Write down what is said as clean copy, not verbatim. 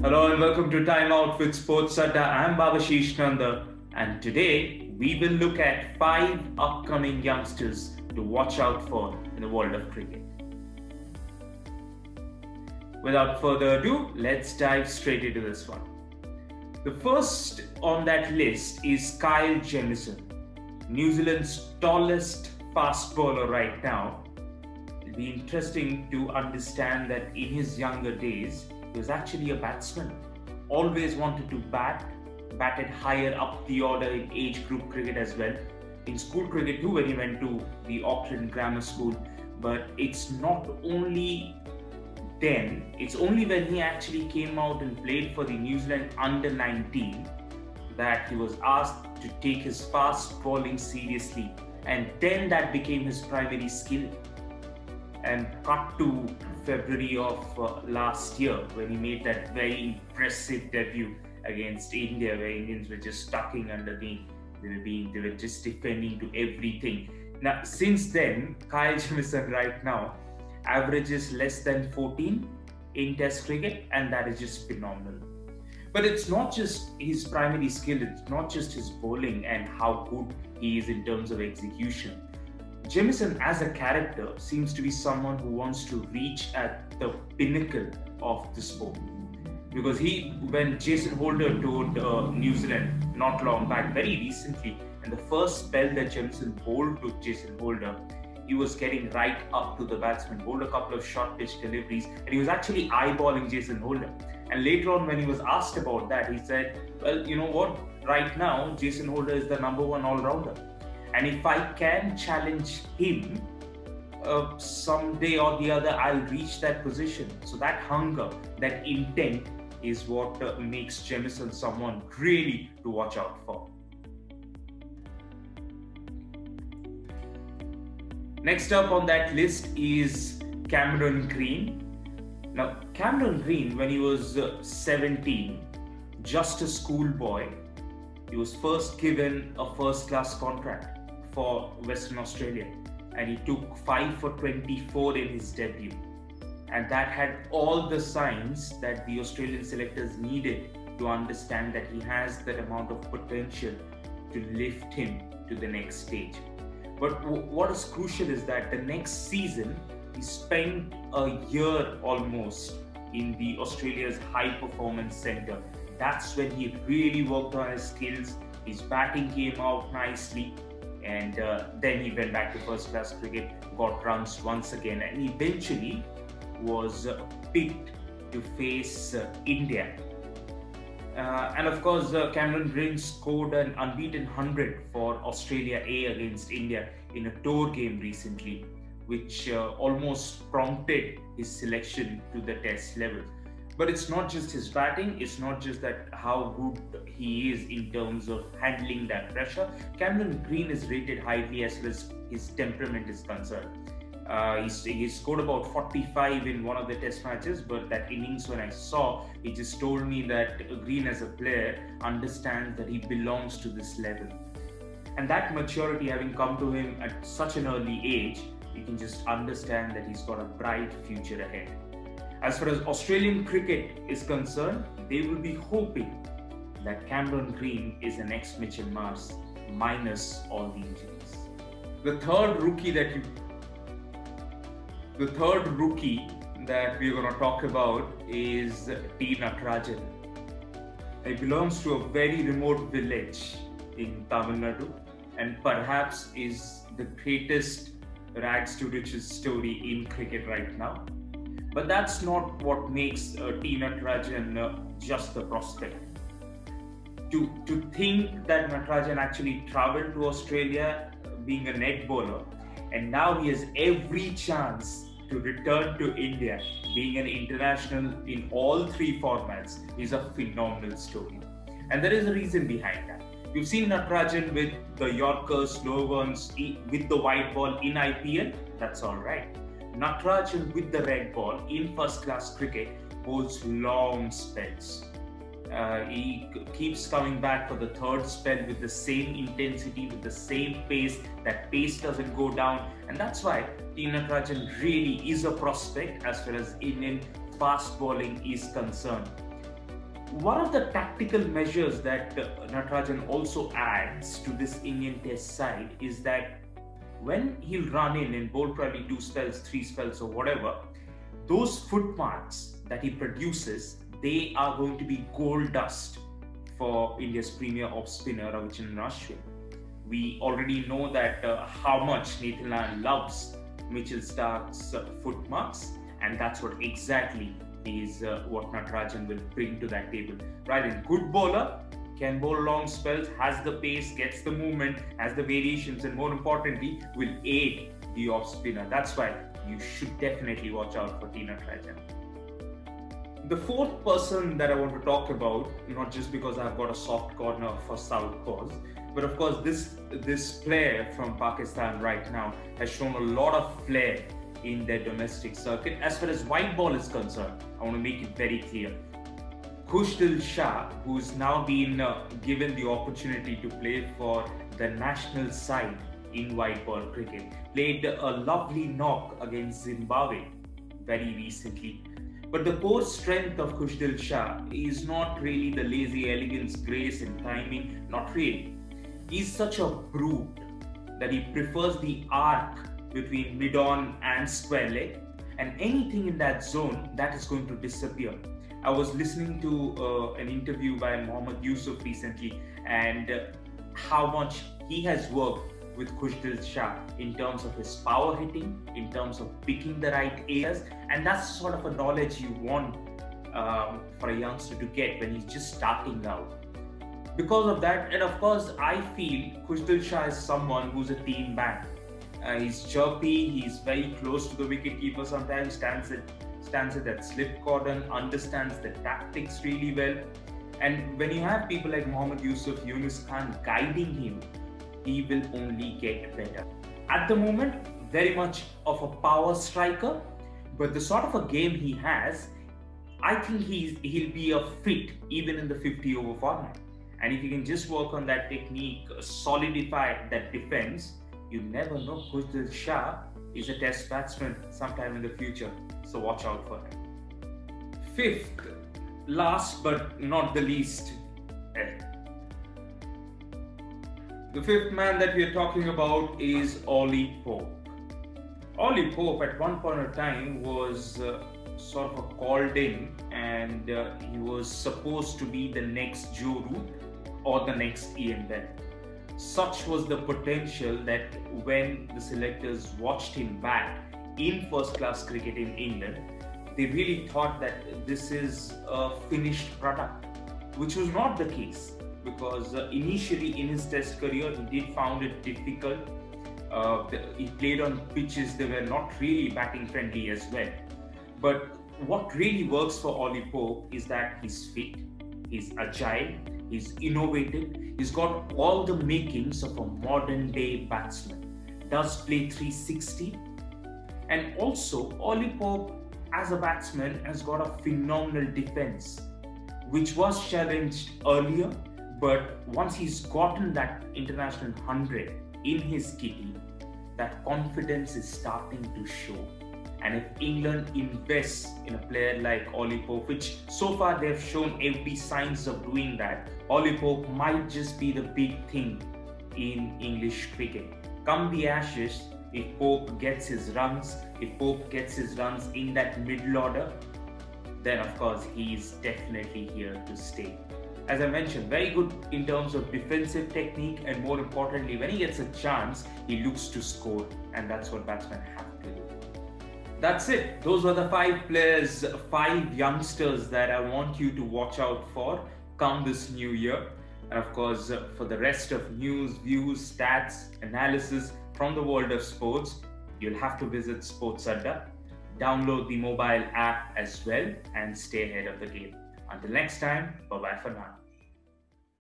Hello and welcome to Timeout with SportsAdda. I'm Babashish Nanda, and today we will look at 5 upcoming youngsters to watch out for in the world of cricket. Without further ado, let's dive straight into this one. The first on that list is Kyle Jamieson, New Zealand's tallest fast bowler right now. It'll be interesting to understand that in his younger days, he was actually a batsman. Always wanted to batted higher up the order in age group cricket as well. In school cricket too, when he went to the Auckland Grammar School. But it's not only then, it's only when he actually came out and played for the New Zealand under-19 that he was asked to take his fast bowling seriously, and then that became his primary skill. And cut to February of last year when he made that very impressive debut against India, where Indians were just tucking underneath. They were just defending to everything. Now, since then, Kyle Jamieson right now averages less than 14 in Test cricket, and that is just phenomenal. But it's not just his primary skill, it's not just his bowling and how good he is in terms of execution. Jamieson as a character seems to be someone who wants to reach at the pinnacle of the sport. Because when Jason Holder toured New Zealand not long back, very recently, and the first spell that Jamieson bowled to Jason Holder, he was getting right up to the batsman, bowled a couple of short pitch deliveries, and he was actually eyeballing Jason Holder. And later on, when he was asked about that, he said, well, you know what, right now, Jason Holder is the #1 all-rounder. And if I can challenge him, someday or the other, I'll reach that position. So that hunger, that intent is what makes Jamieson someone really to watch out for. Next up on that list is Cameron Green. Now, Cameron Green, when he was 17, just a schoolboy, he was first given a first-class contract for Western Australia, and he took 5 for 24 in his debut, and that had all the signs that the Australian selectors needed to understand that he has that amount of potential to lift him to the next stage. But what is crucial is that the next season he spent a year almost in the Australia's high performance centre. That's when he really worked on his skills. His batting came out nicely, and then he went back to first class cricket, got runs once again, and eventually was picked to face India. And of course, Cameron Green scored an unbeaten 100 for Australia A against India in a tour game recently, which almost prompted his selection to the Test level. But it's not just his batting, it's not just that how good he is in terms of handling that pressure. Cameron Green is rated highly as far as his temperament is concerned. He scored about 45 in one of the Test matches, but that innings when I saw, it just told me that Green as a player understands that he belongs to this level. And that maturity having come to him at such an early age, you can just understand that he's got a bright future ahead. As far as Australian cricket is concerned, they will be hoping that Cameron Green is the next Mitchell Marsh, minus all the injuries. The third rookie that we're going to talk about is T. Natarajan. He belongs to a very remote village in Tamil Nadu, and perhaps is the greatest rags to riches story in cricket right now. But that's not what makes T. Natarajan just the prospect. To think that Natarajan actually traveled to Australia being a net bowler, and now he has every chance to return to India being an international in all 3 formats, is a phenomenal story. And there is a reason behind that. You've seen Natarajan with the Yorkers, slow ones, with the white ball in IPL, that's all right. Natarajan with the red ball in first class cricket holds long spells. He keeps coming back for the third spell with the same intensity, with the same pace. That pace doesn't go down, and that's why T. Natarajan really is a prospect as far as Indian fast bowling is concerned. One of the tactical measures that Natarajan also adds to this Indian Test side is that when he'll run in bowl probably 2 spells, 3 spells or whatever, those footmarks that he produces, they are going to be gold dust for India's premier off spinner Ravichandran Ashwin. We already know that how much Nathan Lyon loves Mitchell Starc's footmarks, and that's what exactly is what Natarajan will bring to that table. Right, in good bowler, can bowl long spells, has the pace, gets the movement, has the variations, and more importantly, will aid the off spinner. That's why you should definitely watch out for T. Natarajan. The fourth person that I want to talk about, not just because I've got a soft corner for Southpaws, but of course this player from Pakistan right now has shown a lot of flair in their domestic circuit. As far as white ball is concerned, I want to make it very clear. Khushdil Shah, who's now been given the opportunity to play for the national side in white ball cricket, played a lovely knock against Zimbabwe very recently. But the core strength of Khushdil Shah is not really the lazy elegance, grace and timing, not really. He's such a brute that he prefers the arc between mid-on and square leg, and anything in that zone, that is going to disappear. I was listening to an interview by Mohammad Yusuf recently, and how much he has worked with Khushdil Shah in terms of his power hitting, in terms of picking the right areas, and that's sort of a knowledge you want for a youngster to get when he's just starting out. Because of that, and of course, I feel Khushdil Shah is someone who's a team man. He's chirpy, he's very close to the wicketkeeper sometimes, stands at that slip cordon, understands the tactics really well. And when you have people like Mohammad Yusuf, Yunus Khan guiding him, he will only get better. At the moment, very much of a power striker, but the sort of a game he has, I think he'll be a fit even in the 50-over format. And if you can just work on that technique, solidify that defense, you never know, Khushdil Shah is a test batsman sometime in the future. So watch out for him. Fifth, last but not the least, the fifth man that we are talking about is Ollie Pope. Ollie Pope at one point of time was sort of called in, and he was supposed to be the next Joe Root or the next Ian Bell. Such was the potential that when the selectors watched him bat in first-class cricket in England, they really thought that this is a finished product, which was not the case, because initially in his test career he did find it difficult. He played on pitches that were not really batting friendly as well. But what really works for Ollie Pope is that he's fit, he's agile, he's innovative, he's got all the makings of a modern day batsman, does play 360, and also Ollie Pope as a batsman has got a phenomenal defense, which was challenged earlier, but once he's gotten that international 100 in his kitty, that confidence is starting to show. And if England invests in a player like Ollie Pope, which so far they've shown every signs of doing that, Ollie Pope might just be the big thing in English cricket. Come the Ashes, if Pope gets his runs, in that middle order, then of course he is definitely here to stay. As I mentioned, very good in terms of defensive technique, and more importantly, when he gets a chance, he looks to score, and that's what batsmen have to do. That's it. Those were the 5 players, 5 youngsters that I want you to watch out for come this new year. And of course, for the rest of news, views, stats, analysis from the world of sports, you'll have to visit SportsAdda, download the mobile app as well, and stay ahead of the game. Until next time, bye-bye for now.